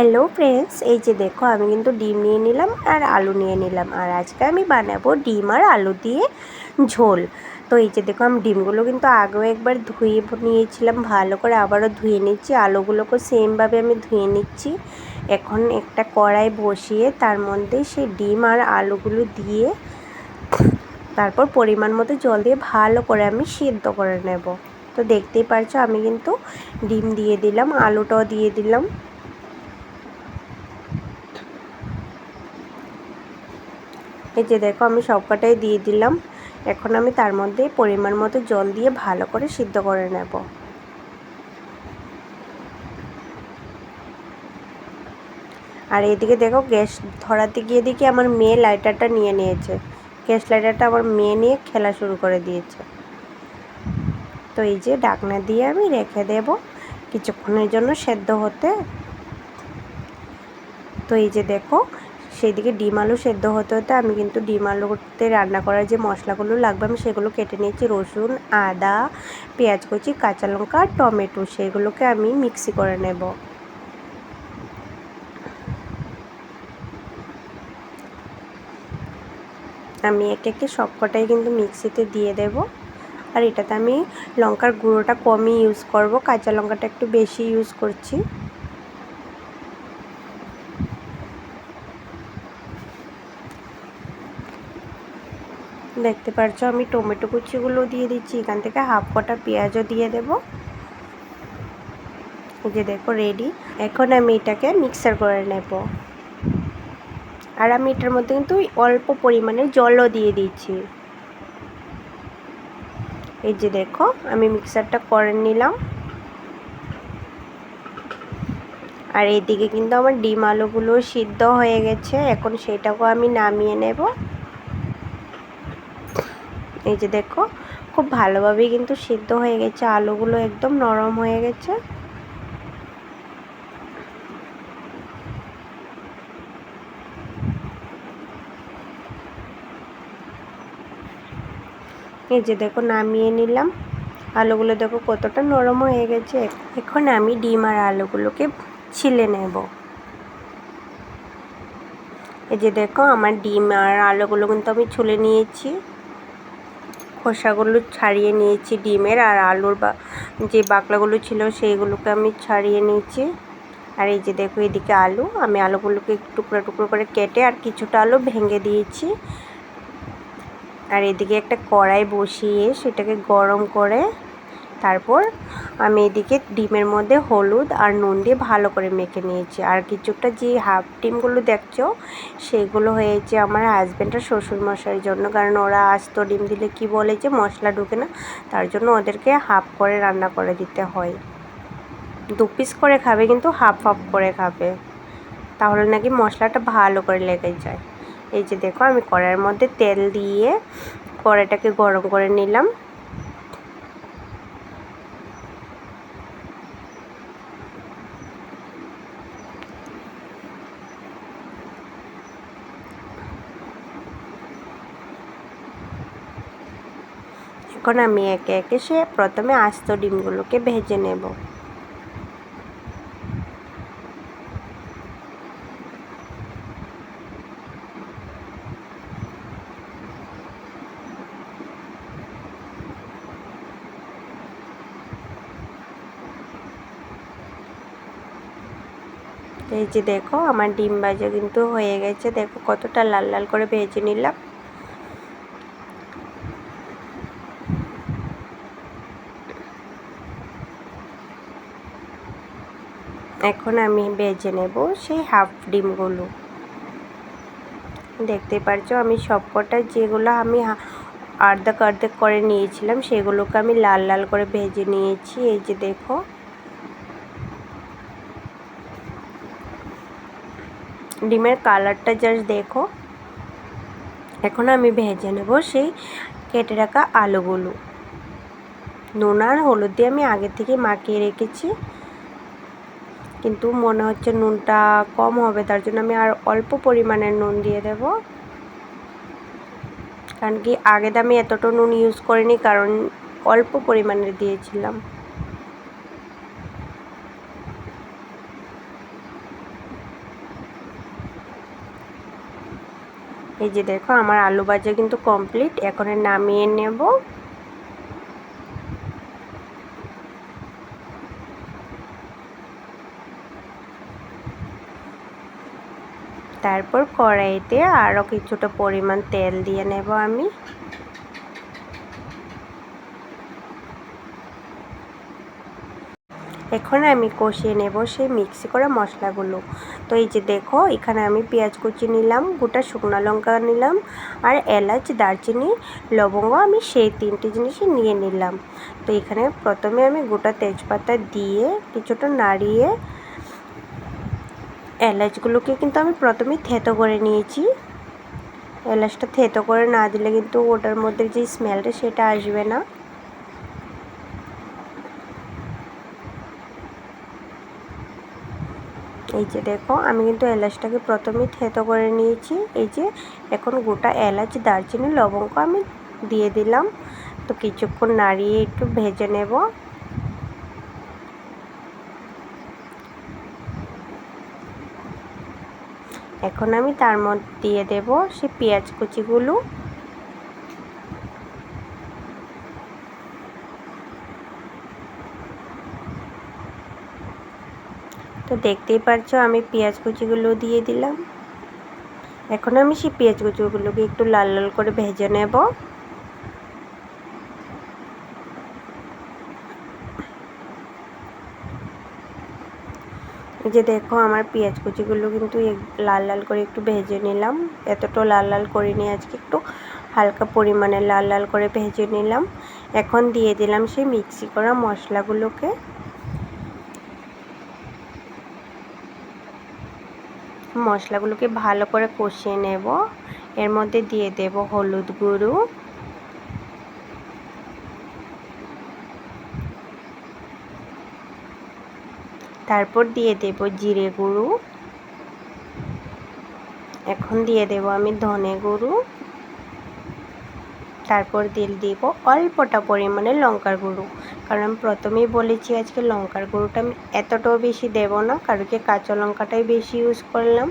Hello friends, এই যে দেখো আমি কিন্তু ডিম নিয়ে নিলাম আর আলু নিয়ে নিলাম। আর আজকে আমি বানাবো ডিম আর আলু দিয়ে ঝোল। তো এই যে দেখো আমি ডিমগুলো কিন্তু আগেও একবার ধুয়ে নিয়েছিলাম ভালো করে, আবারও ধুয়ে নিচ্ছি। আলুগুলোকে সেমভাবে আমি ধুয়ে নিচ্ছি। এখন একটা কড়াই বসিয়ে তার মধ্যে সেই ডিম আর আলুগুলো দিয়ে তারপর পরিমাণ মতো জল দিয়ে ভালো করে আমি সিদ্ধ করে নেব। তো দেখতেই পারছো আমি কিন্তু ডিম দিয়ে দিলাম, আলুটাও দিয়ে দিলাম। এই যে দেখো আমি সবকটাই দিয়ে দিলাম। এখন আমি তার মধ্যে পরিমাণ মতো জল দিয়ে ভালো করে সিদ্ধ করে নেব। আর এদিকে দেখো গ্যাস ধরাতে গিয়ে দেখি আমার মেয়ে লাইটারটা নিয়ে নিয়েছে। গ্যাস লাইটারটা আমার মেয়ে নিয়ে খেলা শুরু করে দিয়েছে। তো এই যে ঢাকনা দিয়ে আমি রেখে দেব কিছুক্ষণের জন্য সেদ্ধ হতে। তো এই যে দেখো সেইদিকে ডিম আলু সেদ্ধ হতে হতে আমি কিন্তু ডিম আলুতে রান্না করার যে মশলাগুলো লাগবে আমি সেগুলো কেটে নিয়েছি। রসুন, আদা, পেঁয়াজ কুচি, কাঁচা লঙ্কা আর টমেটো, সেগুলোকে আমি মিক্সি করে নেব। আমি একে একে সবকটাই কিন্তু মিক্সিতে দিয়ে দেব। আর এটাতে আমি লঙ্কার গুঁড়োটা কমই ইউজ করব, কাঁচা লঙ্কাটা একটু বেশি ইউজ করছি। দেখতে পাচ্ছ আমি টমেটো কুচিগুলো দিয়ে দিচ্ছি, এখান থেকে হাফ কটা পেঁয়াজও দিয়ে দেব। এই যে দেখো রেডি। এখন আমি এটাকে মিক্সার করে নেব। আর আমি এটার মধ্যে কিন্তু অল্প পরিমাণে জলও দিয়ে দিচ্ছি। এই যে দেখো আমি মিক্সারটা করে নিলাম। আর এইদিকে কিন্তু আমার ডিম আলুগুলো সিদ্ধ হয়ে গেছে, এখন সেটাকেও আমি নামিয়ে নেব। এই যে দেখো খুব ভালোভাবেই কিন্তু সিদ্ধ হয়ে গেছে, আলুগুলো একদম নরম হয়ে গেছে। এই যে দেখো নামিয়ে নিলাম। আলুগুলো দেখো কতটা নরম হয়ে গেছে। এখন আমি ডিম আর আলুগুলোকে ছিলে নেব। এই যে দেখো আমার ডিম আর আলুগুলো কিন্তু আমি ছুলে নিয়েছি, খোসাগুলো ছাড়িয়ে নিয়েছি ডিমের, আর আলুর যে বাকলাগুলো ছিল সেইগুলোকে আমি ছাড়িয়ে নিয়েছি। আর এই যে দেখো এদিকে আলু, আমি আলুগুলোকে টুকরো টুকরো করে কেটে আর কিছুটা আলু ভেঙে দিয়েছি। আর এদিকে একটা কড়াই বসিয়ে সেটাকে গরম করে তারপর আমি এদিকে ডিমের মধ্যে হলুদ আর নুন দিয়ে ভালো করে মেখে নিয়েছি। আর কিছুটা যে হাফ ডিমগুলো দেখছো সেগুলো হয়েছে আমার হাজব্যান্ড আর শ্বশুরমশাইয়ের জন্য, কারণ ওরা আস্ত ডিম দিলে কি বলে যে মশলা ঢুকে না, তার জন্য ওদেরকে হাফ করে রান্না করে দিতে হয়। 2 পিস করে খাবে কিন্তু হাফ হাফ করে খাবে, তাহলে নাকি মশলাটা ভালো করে লেগে যায়। এই যে দেখো আমি কড়াইয়ের মধ্যে তেল দিয়ে কড়াইটাকে গরম করে নিলাম। এখন আমি একে একে প্রথমে আস্ত ডিমগুলোকে ভেজে নেব। এই যে দেখো আমার ডিম ভাজা কিন্তু হয়ে গেছে, দেখো কতটা লাল লাল করে ভেজে নিলাম। এখন আমি ভেজে নেব সেই হাফ ডিমগুলো। দেখতে পারছো আমি সবকটা যেগুলো আমি অর্ধেক অর্ধেক করে নিয়েছিলাম সেগুলোকে আমি লাল লাল করে ভেজে নিয়েছি। এই যে দেখো ডিমের কালারটা জাস্ট দেখো। এখন আমি ভেজে নেব সেই কেটে রাখা আলুগুলো। নুন আর হলুদ দিয়ে আমি আগে থেকে মাখিয়ে রেখেছি, কিন্তু মনে হচ্ছে নুনটা কম হবে, তার জন্য আমি আর অল্প পরিমাণের নুন দিয়ে দেব। কারণ কি আগে আমি এতটা নুন ইউজ করিনি, কারণ অল্প পরিমাণের দিয়েছিলাম। এই যে দেখো আমার আলু ভাজা কিন্তু কমপ্লিট। এখন নামিয়ে নেব। তারপর কড়াইতে আরও কিছুটা পরিমাণ তেল দিয়ে নেব আমি। এখন আমি কষিয়ে নেব সেই মিক্সি করা মশলাগুলো। তো এই যে দেখো এখানে আমি পেঁয়াজ কুচি নিলাম, গোটা শুকনো লঙ্কা নিলাম, আর এলাচ, দারচিনি, লবঙ্গ আমি সেই 3টে জিনিসই নিয়ে নিলাম। তো এখানে প্রথমে আমি গোটা তেজপাতা দিয়ে কিছুটা নাড়িয়ে এলাচগুলোকে কিন্তু আমি প্রথমেই থেতো করে নিয়েছি। এলাচটা থেতো করে না দিলে কিন্তু ওটার মধ্যে যে স্মেলটা সেটা আসবে না। এই যে দেখো আমি কিন্তু এলাচটাকে প্রথমেই থেতো করে নিয়েছি। এই যে এখন গোটা এলাচ, দারচিনি, লবঙ্গ আমি দিয়ে দিলাম। তো কিছুক্ষণ নাড়িয়ে একটু ভেজে নেব। এখন আমি তার মধ্যে দিয়ে দেব সেই পেঁয়াজ কুচিগুলো। তো দেখতেই পারছো আমি পেঁয়াজ কুচিগুলো দিয়ে দিলাম। এখন আমি সেই পেঁয়াজ কুচিগুলোকে একটু লাল লাল করে ভেজে নেব। এই যে দেখো আমার পেঁয়াজ কুচিগুলো কিন্তু লাল লাল করে একটু ভেজে নিলাম। এতটাও লাল লাল করিনি আজকে, একটু হালকা পরিমাণে লাল লাল করে ভেজে নিলাম। এখন দিয়ে দিলাম সেই মিক্সি করা মশলাগুলোকে। মশলাগুলোকে ভালো করে কষিয়ে নেব। এর মধ্যে দিয়ে দেব হলুদ গুঁড়ো, তারপর দিয়ে দেব জিরে গুঁড়ো, এখন দিয়ে দেব আমি ধনে গুঁড়ো, তারপর দিয়ে দিব অল্পটা পরিমাণে লঙ্কার গুঁড়ো। কারণ আমি প্রথমেই বলেছি আজকে লঙ্কার গুঁড়োটা আমি এতটাও বেশি দেব না, কারণ কি কাঁচা লঙ্কাটাই বেশি ইউজ করলাম।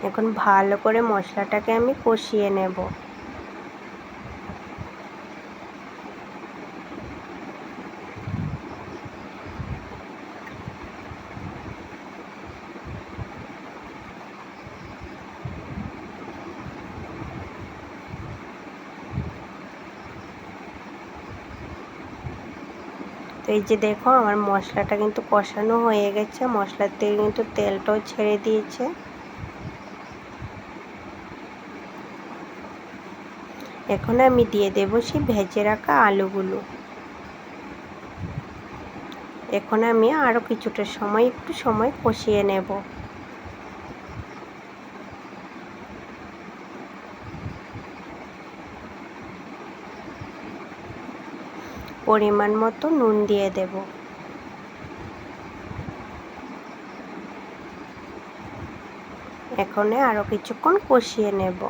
এখন ভালো করে মশলাটাকে আমি কষিয়ে নেব। তো এই যে দেখো আমার মশলাটা কিন্তু কষানো হয়ে গেছে। মশলার থেকে কিন্তু তেলটাও ছেড়ে দিয়েছে। এখন আমি দিয়ে দেব সেই ভেজে রাখা আলুগুলো। এখন আমি আরও কিছুটা সময় একটু কষিয়ে নেব। পরিমাণ মতো নুন দিয়ে দেব। এখন আরও কিছুক্ষণ কষিয়ে নেব।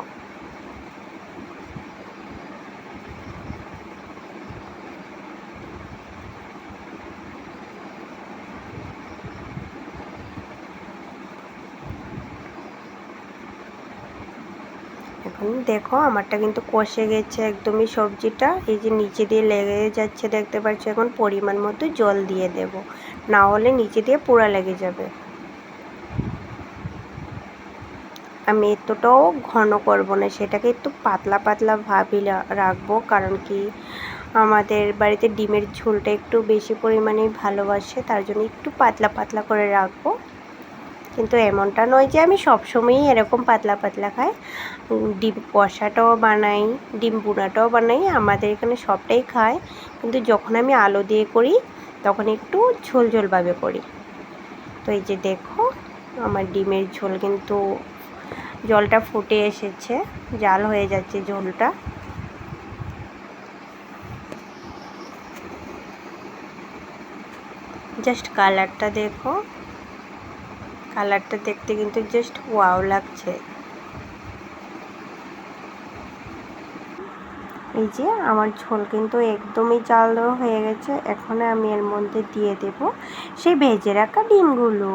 এখন দেখো আমারটা কিন্তু কষে গেছে একদমই সবজিটা। এই যে নিচে দিয়ে লেগে যাচ্ছে দেখতে পাচ্ছ। এখন পরিমাণ মতো জল দিয়ে দেব, না হলে নিচে দিয়ে পোড়া লেগে যাবে। আমি এতটাও ঘন করব না, সেটাকে একটু পাতলা পাতলা ভাবই রাখবো। কারণ কি আমাদের বাড়িতে ডিমের ঝোলটা একটু বেশি পরিমাণে ভালোবাসে, তার জন্য একটু পাতলা পাতলা করে রাখবো। কিন্তু এমনটা নয় যে আমি সবসময়ই এরকম পাতলা পাতলা খাই। ডিম কষাটাও বানাই, ডিম বুনাটাও বানাই, আমাদের এখানে সবটাই খায়। কিন্তু যখন আমি আলু দিয়ে করি তখন একটু ঝোল ঝোলভাবে করি। তো এই যে দেখো আমার ডিমের ঝোল কিন্তু জলটা ফুটে এসেছে, জাল হয়ে যাচ্ছে ঝোলটা। জাস্ট কালারটা দেখো, কালারটা দেখতে কিন্তু জাস্ট ওয়াও লাগছে। এই যে আমার ঝোল কিন্তু একদমই জাল দেওয়া হয়ে গেছে। এখন আমি এর মধ্যে দিয়ে দেব সেই ভেজে রাখা ডিমগুলো।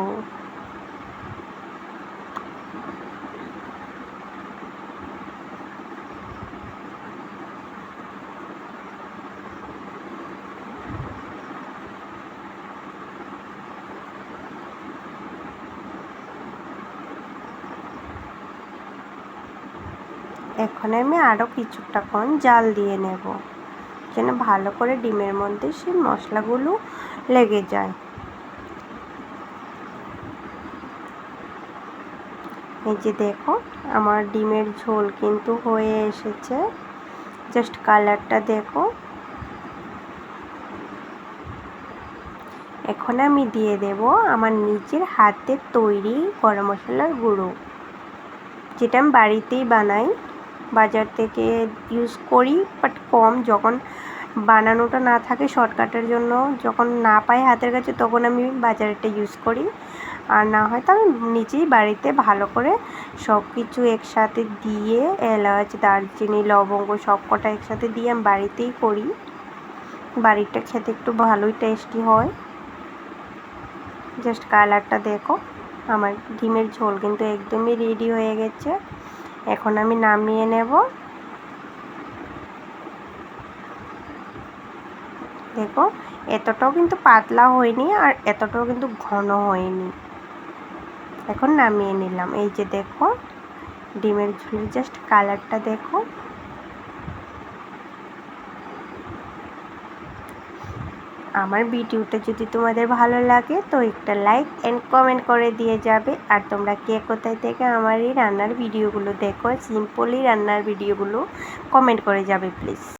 এখন আমি আরও কিছুটাক্ষণ জাল দিয়ে নেব, যেন ভালো করে ডিমের মধ্যে সেই মশলাগুলো লেগে যায়। এই যে দেখো আমার ডিমের ঝোল কিন্তু হয়ে এসেছে, জাস্ট কালারটা দেখো। এখন আমি দিয়ে দেব আমার নিজের হাতের তৈরি গরম মশলার গুঁড়ো, যেটা আমি বাড়িতেই বানাই, বাজার থেকে ইউজ করি বাট কম। যখন বানানোটা না থাকে শর্টকাটের জন্য, যখন না পাই হাতের কাছে, তখন আমি বাজারেরটা ইউজ করি। আর না হয় তো আমি নিজেই বাড়িতে ভালো করে সব কিছু একসাথে দিয়ে, এলাচ, দারচিনি, লবঙ্গ সব কটা একসাথে দিয়ে আমি বাড়িতেই করি। বাড়িরটা খেতে একটু ভালোই টেস্টি হয়। জাস্ট কালারটা দেখো, আমার ডিমের ঝোল কিন্তু একদমই রেডি হয়ে গেছে। এখন আমি নামিয়ে নেব। দেখো এতটাও কিন্তু পাতলা হয়নি আর এতটাও কিন্তু ঘন হয়নি। এখন নামিয়ে নিলাম। এই যে দেখো ডিমের ঝোলের জাস্ট কালারটা দেখো। আমার ভিডিওটা যদি তোমাদের ভালো লাগে তো একটা লাইক এন্ড কমেন্ট করে দিয়ে যাবে। আর তোমরা কে কোথায় থেকে আমার এই রান্নার ভিডিওগুলো দেখো, সিম্পলি রান্নার ভিডিওগুলো, কমেন্ট করে যাবে প্লিজ।